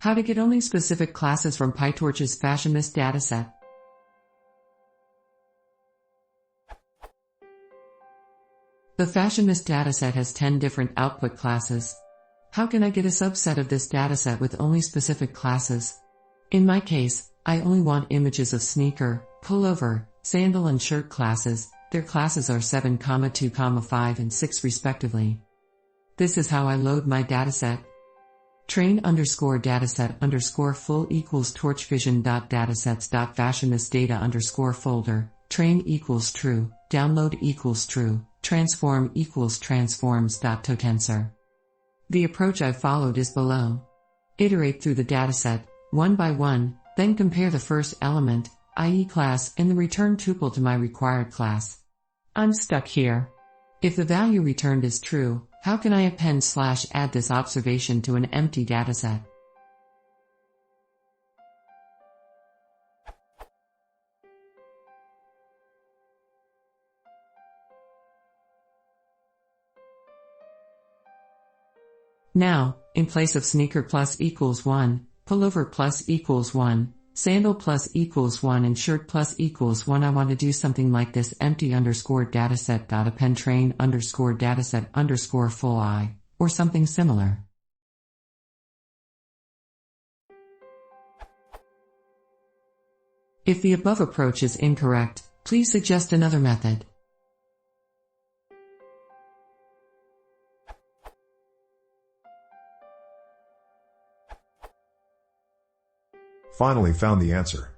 How to get only specific classes from PyTorch's FashionMNIST dataset. The FashionMNIST dataset has 10 different output classes. How can I get a subset of this dataset with only specific classes? In my case, I only want images of sneaker, pullover, sandal and shirt classes. Their classes are 7, 2, 5 and 6 respectively. This is how I load my dataset. Train_dataset_full equals torchvision.datasets.fashionmnist_data_folder, train equals true, download equals true, transform equals transforms.totensor. The approach I've followed is below. Iterate through the dataset, one by one, then compare the first element, i.e. class, and the return tuple to my required class. I'm stuck here. If the value returned is true, how can I append/add this observation to an empty dataset? Now, in place of sneaker plus equals 1, pullover plus equals 1, sandal plus equals 1 and shirt plus equals 1, I want to do something like this: empty_dataset.append train_dataset_full I, or something similar. If the above approach is incorrect, please suggest another method. Finally found the answer.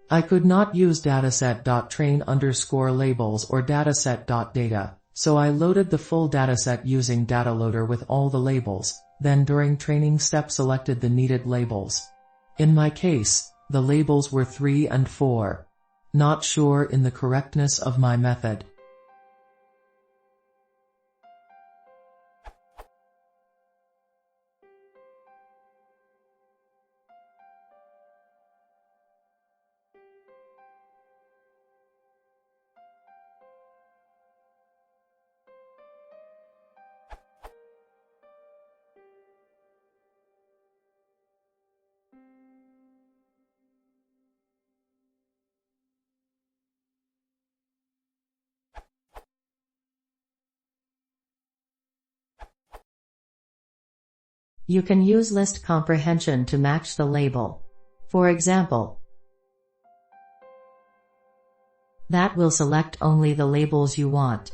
I could not use dataset.train_labels or dataset.data, so I loaded the full dataset using DataLoader with all the labels, then during training step selected the needed labels. In my case, the labels were 3 and 4. Not sure in the correctness of my method. You can use list comprehension to match the label. For example, that will select only the labels you want.